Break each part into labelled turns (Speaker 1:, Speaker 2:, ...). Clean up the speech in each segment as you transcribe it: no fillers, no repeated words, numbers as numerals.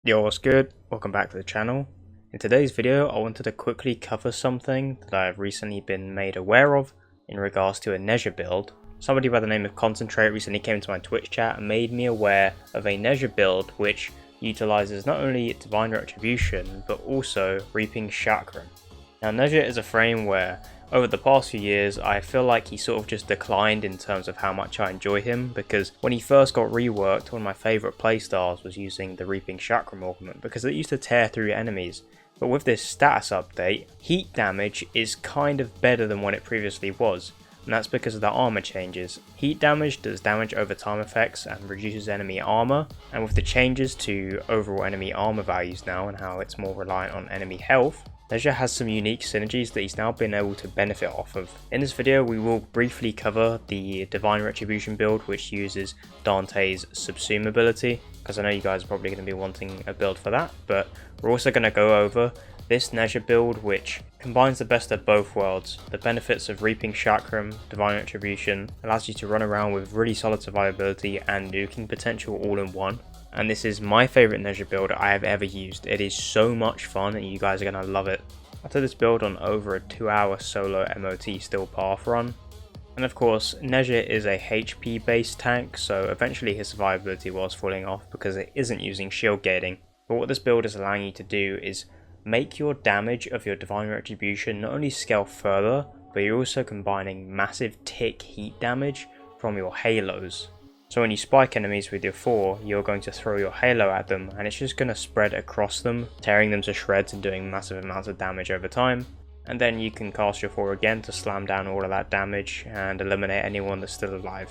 Speaker 1: Yo, what's good? Welcome back to the channel. In today's video, I wanted to quickly cover something that I've recently been made aware of in regards to a Nezha build. Somebody by the name of Concentrate recently came to my Twitch chat and made me aware of a Nezha build which utilizes not only Divine Retribution, but also Reaping Chakram. Now, Nezha is a frame where over the past few years, I feel like he sort of just declined in terms of how much I enjoy him, because when he first got reworked, one of my favourite playstyles was using the Reaping Chakram augment, because it used to tear through enemies. But with this status update, heat damage is kind of better than what it previously was, and that's because of the armor changes. Heat damage does damage over time effects and reduces enemy armor, and with the changes to overall enemy armor values now and how it's more reliant on enemy health, Nezha has some unique synergies that he's now been able to benefit off of. In this video, we will briefly cover the Divine Retribution build, which uses Dante's Subsume ability, because I know you guys are probably going to be wanting a build for that, but we're also going to go over this Nezha build, which combines the best of both worlds. The benefits of Reaping Chakram, Divine Retribution, allows you to run around with really solid survivability and nuking potential all in one. And this is my favourite Nezha build I have ever used. It is so much fun and you guys are going to love it. I did this build on over a 2-hour solo MOT still path run. And of course, Nezha is a HP based tank, so eventually his survivability was falling off because it isn't using shield gating. But what this build is allowing you to do is make your damage of your Divine Retribution not only scale further, but you're also combining massive tick heat damage from your halos. So when you spike enemies with your 4, you're going to throw your halo at them and it's just going to spread across them, tearing them to shreds and doing massive amounts of damage over time. And then you can cast your 4 again to slam down all of that damage and eliminate anyone that's still alive.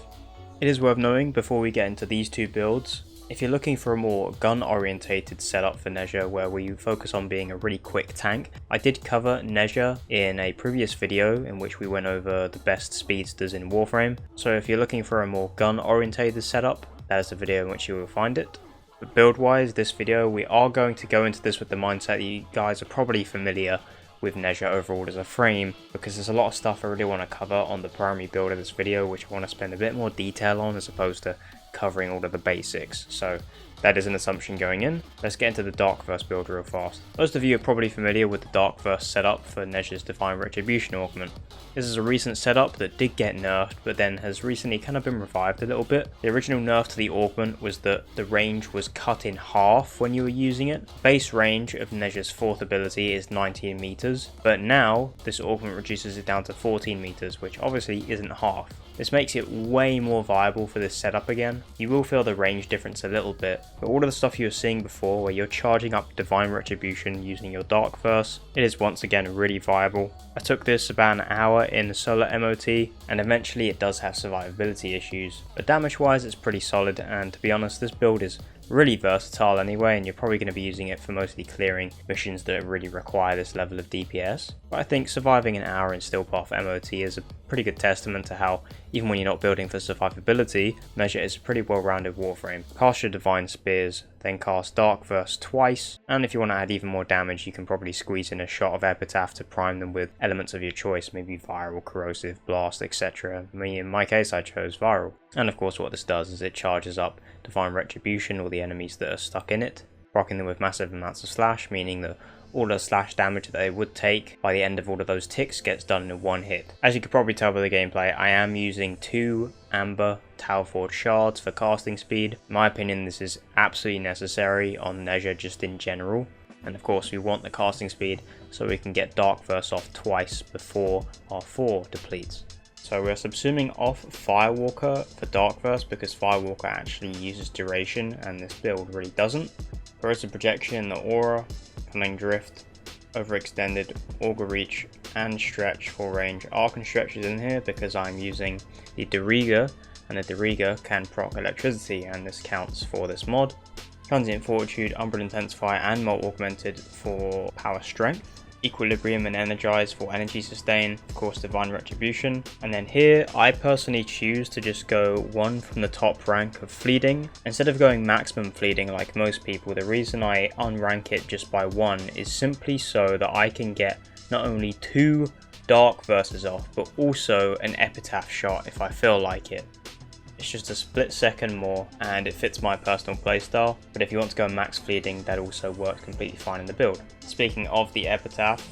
Speaker 1: It is worth knowing before we get into these two builds, if you're looking for a more gun-orientated setup for Nezha where we focus on being a really quick tank, I did cover Nezha in a previous video in which we went over the best speedsters in Warframe, so if you're looking for a more gun-orientated setup, that is the video in which you will find it. But build-wise, this video, we are going to go into this with the mindset that you guys are probably familiar with Nezha overall as a frame, because there's a lot of stuff I really want to cover on the primary build of this video which I want to spend a bit more detail on as opposed to covering all of the basics. So that is an assumption going in. Let's get into the Darkverse build real fast. Most of you are probably familiar with the Darkverse setup for Nezha's Divine Retribution augment. This is a recent setup that did get nerfed, but then has recently kind of been revived a little bit. The original nerf to the augment was that the range was cut in half when you were using it. Base range of Nezha's 4th ability is 19 meters, but now this augment reduces it down to 14 meters, which obviously isn't half. This makes it way more viable for this setup again. You will feel the range difference a little bit, but all of the stuff you were seeing before where you're charging up Divine Retribution using your Darkverse, it is once again really viable. I took this about an hour in solo MOT, and eventually it does have survivability issues, but damage wise it's pretty solid, and to be honest this build is really versatile anyway, and you're probably going to be using it for mostly clearing missions that really require this level of DPS. But I think surviving an hour in Still Path MOT is a pretty good testament to how, even when you're not building for survivability, Nezha is a pretty well-rounded Warframe. Cast your Divine Spears, then cast Darkverse twice, and if you want to add even more damage you can probably squeeze in a shot of Epitaph to prime them with elements of your choice, maybe Viral, Corrosive, Blast, etc. In my case I chose Viral. And of course what this does is it charges up Divine Retribution, all the enemies that are stuck in it, rocking them with massive amounts of slash, meaning that all the slash damage that they would take by the end of all of those ticks gets done in one hit. As you could probably tell by the gameplay, I am using 2 Amber Talforge shards for casting speed. In my opinion, this is absolutely necessary on Nezha just in general. And of course we want the casting speed so we can get Darkverse off twice before our 4 depletes. So we're subsuming off Firewalker for Darkverse because Firewalker actually uses duration and this build really doesn't. Corrosive Projection, the Aura, Cunning Drift, Overextended, Augur Reach and Stretch for range. Arc and Stretch is in here because I'm using the Deriga, and the Deriga can proc electricity and this counts for this mod. Transient Fortitude, Umbral Intensify and Molt Augmented for power strength. Equilibrium and Energize for energy sustain, of course Divine Retribution. And then here I personally choose to just go 1 from the top rank of Fleeting. Instead of going maximum Fleeting like most people, the reason I unrank it just by 1 is simply so that I can get not only 2 Darkverses off, but also an Epitaph shot if I feel like it. it's just a split second more and it fits my personal playstyle, but if you want to go max fleeting, that also works completely fine in the build. Speaking of the epitaph,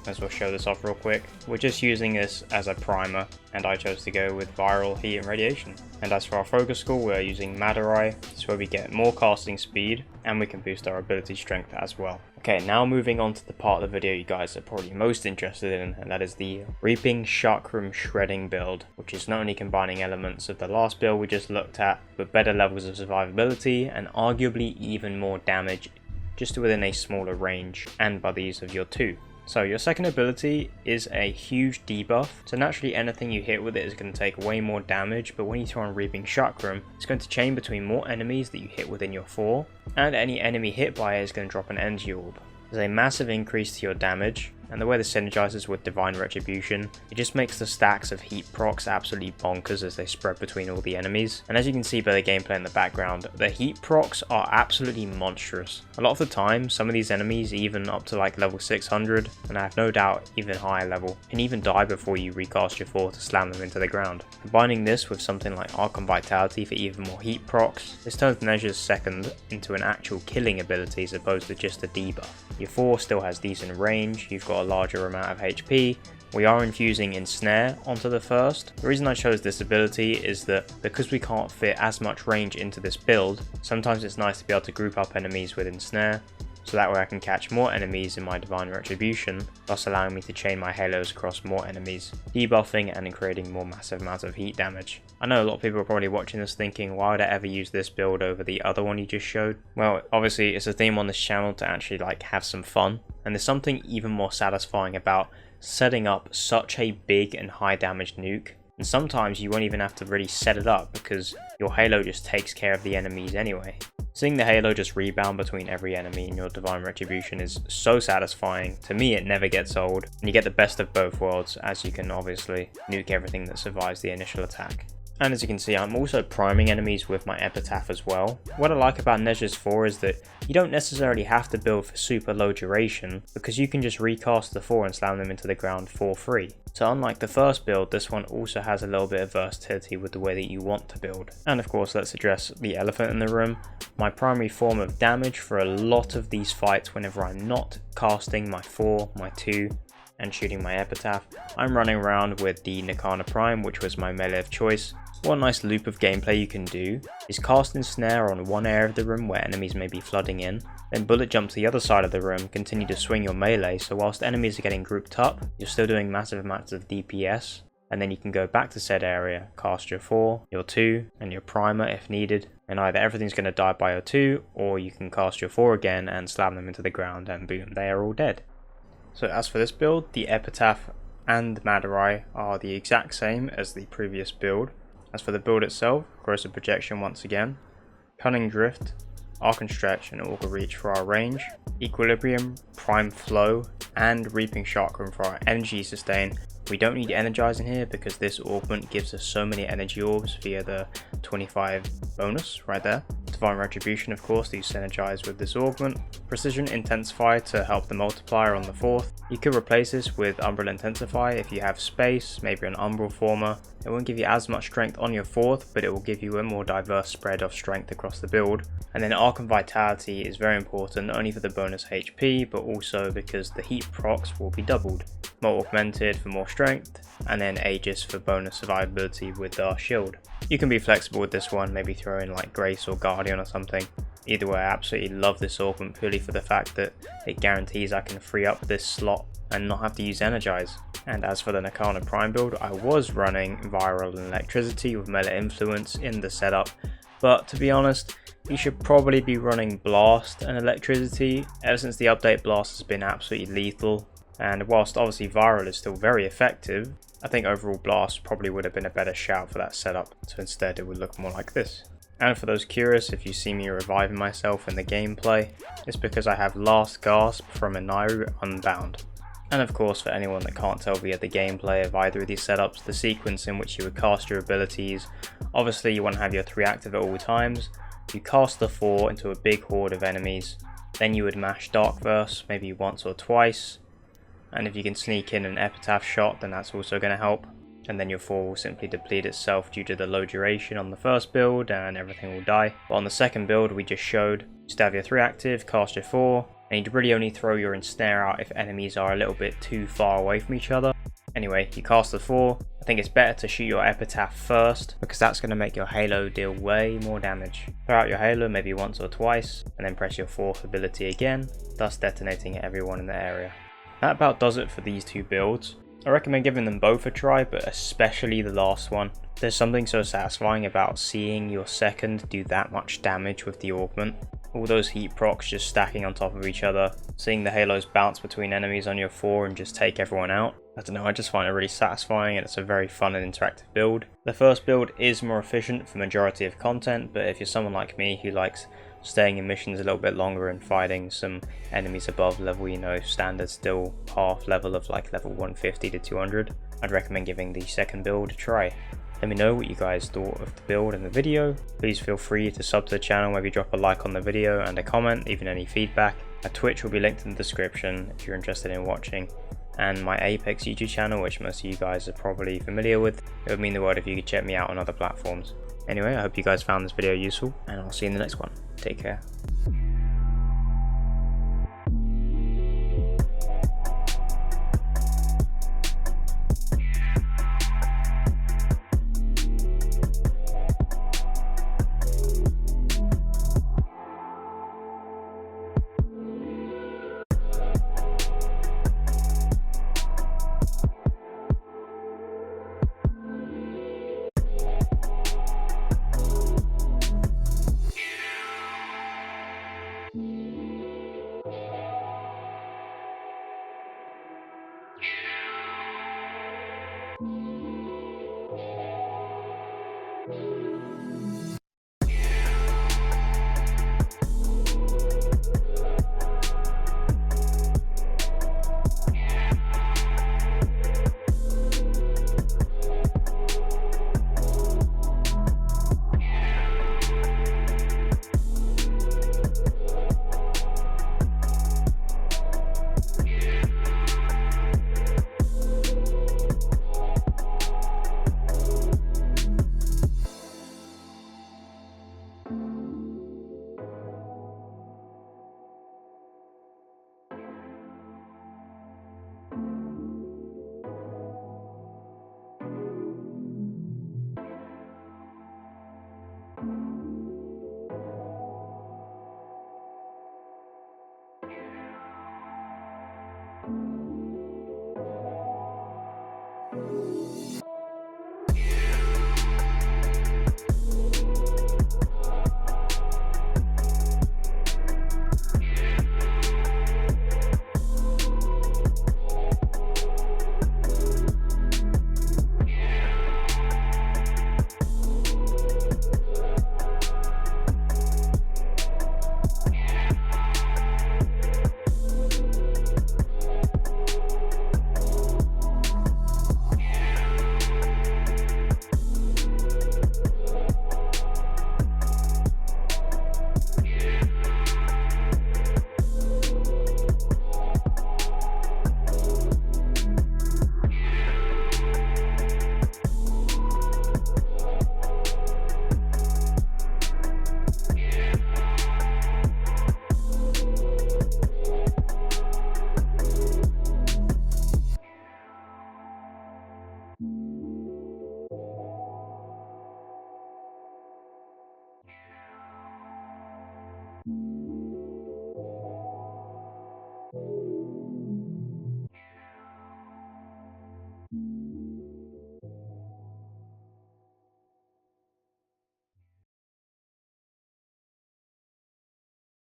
Speaker 1: as we'll show this off real quick, we're just using this as a primer, and I chose to go with viral heat and radiation. And as for our focus score, we're using Madurai, so where we get more casting speed and we can boost our ability strength as well. Okay, now moving on to the part of the video you guys are probably most interested in, and that is the Reaping Chakram Shredding build, which is not only combining elements of the last build we just looked at, but better levels of survivability and arguably even more damage just within a smaller range and by the use of your 2. So your second ability is a huge debuff, so naturally anything you hit with it is going to take way more damage, but when you throw on Reaping Chakram, it's going to chain between more enemies that you hit within your 4, and any enemy hit by it is going to drop an energy orb. There's a massive increase to your damage, and the way this synergizes with Divine Retribution, it just makes the stacks of heat procs absolutely bonkers as they spread between all the enemies. And as you can see by the gameplay in the background, the heat procs are absolutely monstrous. A lot of the time, some of these enemies, even up to like level 600, and I have no doubt even higher level, can even die before you recast your 4 to slam them into the ground. Combining this with something like Archon Vitality for even more heat procs, this turns Nezha's second into an actual killing ability as opposed to just a debuff. Your 4 still has decent range, you've got a larger amount of HP. We are infusing Ensnare onto the first. The reason I chose this ability is that because we can't fit as much range into this build, sometimes it's nice to be able to group up enemies with Ensnare, so that way I can catch more enemies in my Divine Retribution, thus allowing me to chain my halos across more enemies, debuffing and creating more massive amounts of heat damage. I know a lot of people are probably watching this thinking, why would I ever use this build over the other one you just showed? Well, obviously it's a theme on this channel to actually like have some fun, and there's something even more satisfying about setting up such a big and high damage nuke. And sometimes you won't even have to really set it up because your halo just takes care of the enemies anyway. Seeing the halo just rebound between every enemy in your Divine Retribution is so satisfying. To me, it never gets old, and you get the best of both worlds as you can obviously nuke everything that survives the initial attack. And as you can see, I'm also priming enemies with my epitaph as well. What I like about Nezha's 4 is that you don't necessarily have to build for super low duration, because you can just recast the 4 and slam them into the ground for free. So unlike the first build, this one also has a little bit of versatility with the way that you want to build. And of course, let's address the elephant in the room. My primary form of damage for a lot of these fights whenever I'm not casting my 4, my 2, and shooting my epitaph, I'm running around with the Nakana Prime, which was my melee of choice. One nice loop of gameplay you can do is cast Ensnare on one area of the room where enemies may be flooding in, then bullet jump to the other side of the room, continue to swing your melee, so whilst enemies are getting grouped up, you're still doing massive amounts of DPS, and then you can go back to said area, cast your 4, your 2, and your primer if needed, and either everything's going to die by your 2, or you can cast your 4 again and slam them into the ground, and boom, they are all dead. So as for this build, the epitaph and Madurai are the exact same as the previous build. As for the build itself, Corrosive Projection once again, Cunning Drift, Arc and Stretch and Augur Reach for our range, Equilibrium, Prime Flow, and Reaping Chakram for our energy sustain. We don't need Energize in here because this augment gives us so many energy orbs via the 25 bonus right there. Divine Retribution, of course, you synergize with this augment. Precision Intensify to help the multiplier on the 4th. You could replace this with Umbral Intensify if you have space, maybe an Umbral Former. It won't give you as much strength on your 4th, but it will give you a more diverse spread of strength across the build. And then Archon Vitality is very important, not only for the bonus HP, but also because the heat procs will be doubled. More Augmented for more strength, and then Aegis for bonus survivability with our shield. You can be flexible with this one, maybe throw in like Grace or Guardian or something. Either way, I absolutely love this augment purely for the fact that it guarantees I can free up this slot and not have to use Energize. And as for the Nakana Prime build, I was running Viral and Electricity with Melee Influence in the setup, but to be honest, you should probably be running Blast and Electricity. Ever since the update, Blast has been absolutely lethal, and whilst obviously Viral is still very effective, I think overall Blast probably would have been a better shout for that setup, so instead it would look more like this. And for those curious, if you see me reviving myself in the gameplay, it's because I have Last Gasp from Anairu Unbound. And of course, for anyone that can't tell via the gameplay of either of these setups, the sequence in which you would cast your abilities, obviously you want to have your 3 active at all times. You cast the 4 into a big horde of enemies, then you would mash Dark Verse maybe once or twice, and if you can sneak in an epitaph shot, then that's also going to help. and then your 4 will simply deplete itself due to the low duration on the first build and everything will die. But on the second build we just showed, just have your 3 active, cast your 4, and you'd really only throw your ensnare out if enemies are a little bit too far away from each other. Anyway, you cast the 4, I think it's better to shoot your epitaph first, because that's going to make your halo deal way more damage. Throw out your halo maybe once or twice, and then press your 4th ability again, thus detonating everyone in the area. That about does it for these 2 builds. I recommend giving them both a try, but especially the last one. There's something so satisfying about seeing your second do that much damage with the augment. All those heat procs just stacking on top of each other, seeing the halos bounce between enemies on your 4 and just take everyone out. I don't know, I just find it really satisfying and it's a very fun and interactive build. The first build is more efficient for majority of content, but if you're someone like me who likes staying in missions a little bit longer and fighting some enemies above level, you know, standard still half level of like level 150 to 200, I'd recommend giving the second build a try. Let me know what you guys thought of the build and the video. Please feel free to sub to the channel, maybe drop a like on the video and a comment, even any feedback. My Twitch will be linked in the description if you're interested in watching, and my Apex YouTube channel, which most of you guys are probably familiar with. It would mean the world if you could check me out on other platforms. Anyway, I hope you guys found this video useful, and I'll see you in the next one. Take care.